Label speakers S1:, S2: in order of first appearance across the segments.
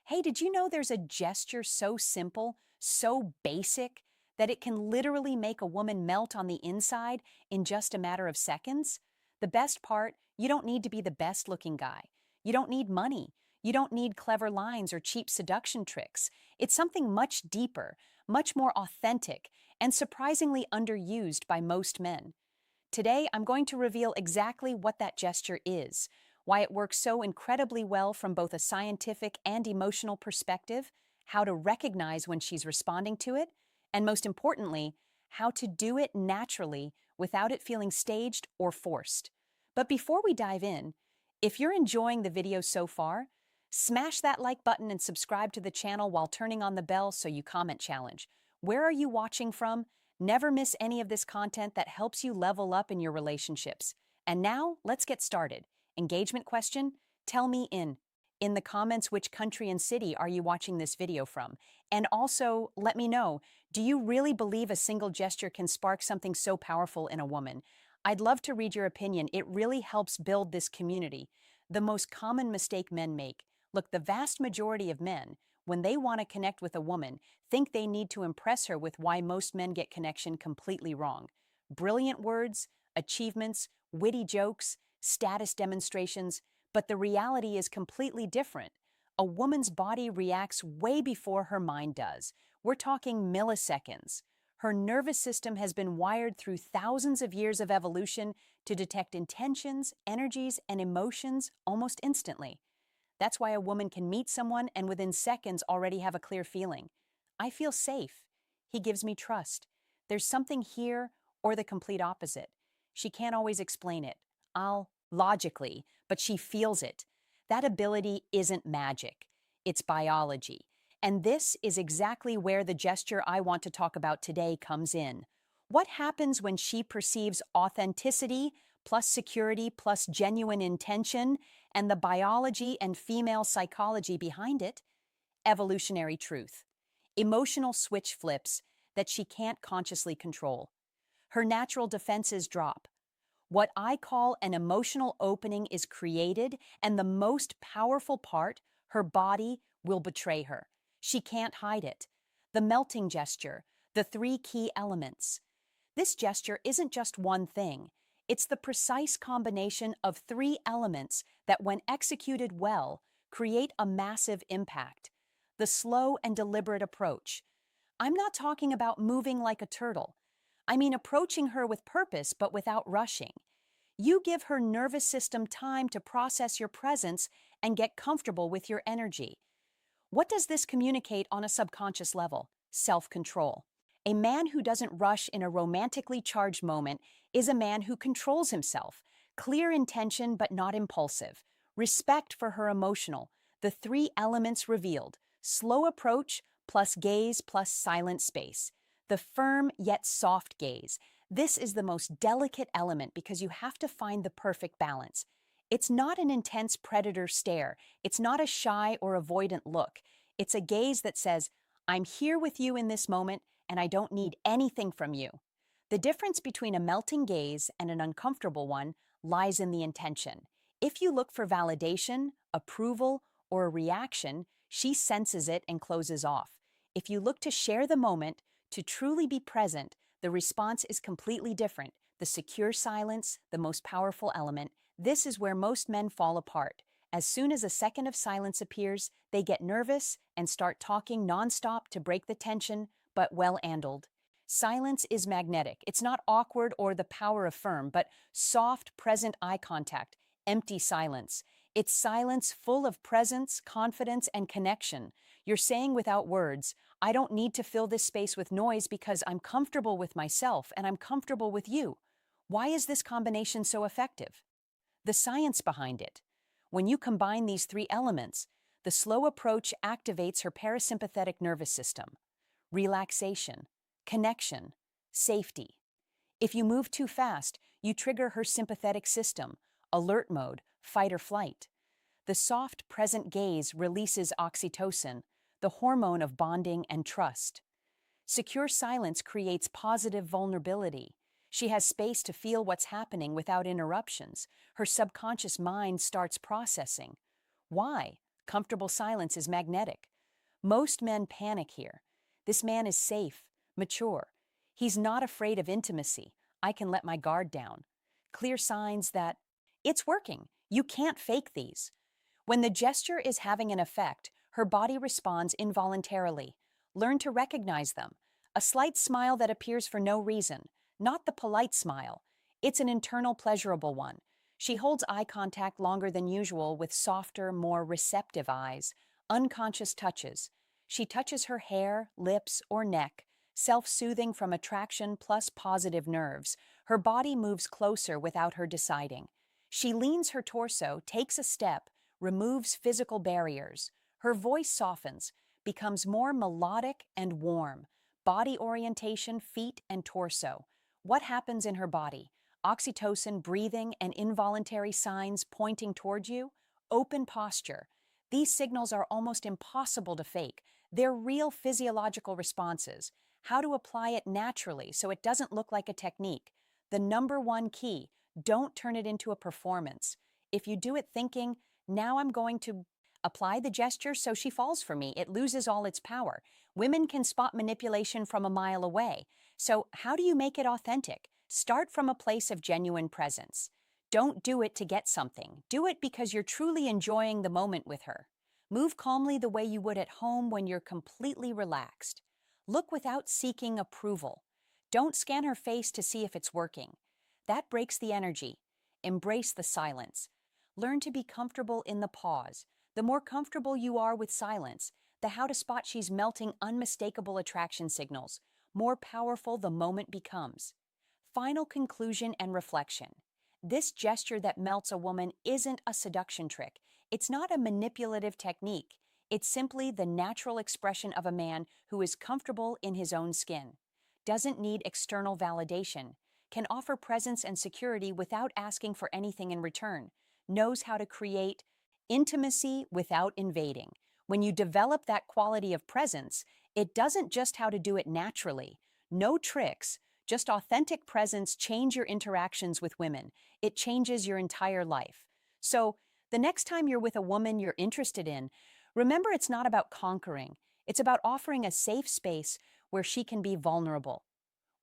S1: Hey, did you know there's a gesture so simple, so basic, that it can literally make a woman melt on the inside in just a matter of seconds? The best part, you don't need to be the best looking guy. You don't need money. You don't need clever lines or cheap seduction tricks. It's something much deeper, much more authentic, and surprisingly underused by most men. Today, I'm going to reveal exactly what that gesture is, why it works so incredibly well from both a scientific and emotional perspective, how to recognize when she's responding to it, and most importantly, how to do it naturally without it feeling staged or forced. But before we dive in, if you're enjoying the video so far, smash that like button and subscribe to the channel while turning on the bell so you comment challenge. Where are you watching from? Never miss any of this content that helps you level up in your relationships. And now, let's get started. Engagement question? Tell me in the comments which country and city are you watching this video from? And also, let me know, do you really believe a single gesture can spark something so powerful in a woman? I'd love to read your opinion. It really helps build this community. The most common mistake men make. Look, the vast majority of men, when they want to connect with a woman, think they need to impress her with why most men get connection completely wrong. Brilliant words, achievements, witty jokes, status demonstrations, but the reality is completely different. A woman's body reacts way before her mind does. We're talking milliseconds. Her nervous system has been wired through thousands of years of evolution to detect intentions, energies, and emotions almost instantly. That's why a woman can meet someone and within seconds already have a clear feeling. I feel safe. He gives me trust. There's something here, or the complete opposite. She can't always explain it. I'll logically, but she feels it. That ability isn't magic. It's biology. And this is exactly where the gesture I want to talk about today comes in. What happens when she perceives authenticity plus security plus genuine intention and the biology and female psychology behind it? Evolutionary truth. Emotional switch flips that she can't consciously control. Her natural defenses drop. What I call an emotional opening is created, and the most powerful part, her body, will betray her. She can't hide it. The melting gesture, the three key elements. This gesture isn't just one thing. It's the precise combination of three elements that, when executed well, create a massive impact. The slow and deliberate approach. I'm not talking about moving like a turtle. I mean approaching her with purpose but without rushing. You give her nervous system time to process your presence and get comfortable with your energy. What does this communicate on a subconscious level? Self-control. A man who doesn't rush in a romantically charged moment is a man who controls himself. Clear intention but not impulsive. Respect for her emotional. The three elements revealed. Slow approach plus gaze plus silent space. The firm yet soft gaze. This is the most delicate element because you have to find the perfect balance. It's not an intense predator stare. It's not a shy or avoidant look. It's a gaze that says, I'm here with you in this moment and I don't need anything from you. The difference between a melting gaze and an uncomfortable one lies in the intention. If you look for validation, approval, or a reaction, she senses it and closes off. If you look to share the moment, to truly be present, the response is completely different. The secure silence, the most powerful element. This is where most men fall apart. As soon as a second of silence appears, they get nervous and start talking nonstop to break the tension, but well-handled. Silence is magnetic. It's not awkward or the power of firm, but soft, present eye contact, empty silence. It's silence full of presence, confidence, and connection. You're saying without words, I don't need to fill this space with noise because I'm comfortable with myself and I'm comfortable with you. Why is this combination so effective? The science behind it. When you combine these three elements, the slow approach activates her parasympathetic nervous system. Relaxation, connection, safety. If you move too fast, you trigger her sympathetic system, alert mode, fight or flight. The soft, present gaze releases oxytocin, the hormone of bonding and trust. Secure silence creates positive vulnerability. She has space to feel what's happening without interruptions. Her subconscious mind starts processing. Why? Comfortable silence is magnetic. Most men panic here. This man is safe, mature. He's not afraid of intimacy. I can let my guard down. Clear signs that it's working. You can't fake these. When the gesture is having an effect, her body responds involuntarily. Learn to recognize them. A slight smile that appears for no reason, not the polite smile. It's an internal, pleasurable one. She holds eye contact longer than usual with softer, more receptive eyes, unconscious touches. She touches her hair, lips, or neck, self-soothing from attraction plus positive nerves. Her body moves closer without her deciding. She leans her torso, takes a step, removes physical barriers. Her voice softens, becomes more melodic and warm. Body orientation, feet and torso. What happens in her body? Oxytocin, breathing, and involuntary signs pointing toward you? Open posture. These signals are almost impossible to fake. They're real physiological responses. How to apply it naturally so it doesn't look like a technique. The number one key, don't turn it into a performance. If you do it thinking, now I'm going to apply the gesture so she falls for me, it loses all its power. Women can spot manipulation from a mile away. So how do you make it authentic? Start from a place of genuine presence. Don't do it to get something. Do it because you're truly enjoying the moment with her. Move calmly the way you would at home when you're completely relaxed. Look without seeking approval. Don't scan her face to see if it's working. That breaks the energy. Embrace the silence. Learn to be comfortable in the pause. The more comfortable you are with silence, the how to spot she's melting unmistakable attraction signals, more powerful the moment becomes. Final conclusion and reflection. This gesture that melts a woman isn't a seduction trick. It's not a manipulative technique. It's simply the natural expression of a man who is comfortable in his own skin, doesn't need external validation, can offer presence and security without asking for anything in return, knows how to create intimacy without invading. When you develop that quality of presence, it doesn't just how to do it naturally. No tricks, just authentic presence change your interactions with women. It changes your entire life. So, the next time you're with a woman you're interested in, remember it's not about conquering. It's about offering a safe space where she can be vulnerable.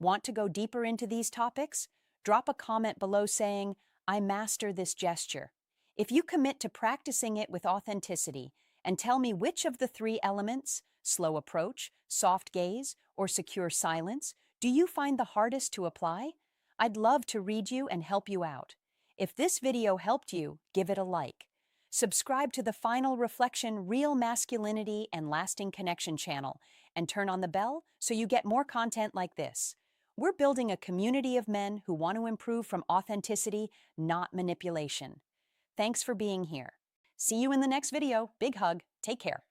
S1: Want to go deeper into these topics? Drop a comment below saying, I master this gesture. If you commit to practicing it with authenticity and tell me which of the three elements, slow approach, soft gaze, or secure silence, do you find the hardest to apply? I'd love to read you and help you out. If this video helped you, give it a like. Subscribe to the Final Reflection Real Masculinity and Lasting Connection channel and turn on the bell so you get more content like this. We're building a community of men who want to improve from authenticity, not manipulation. Thanks for being here. See you in the next video. Big hug. Take care.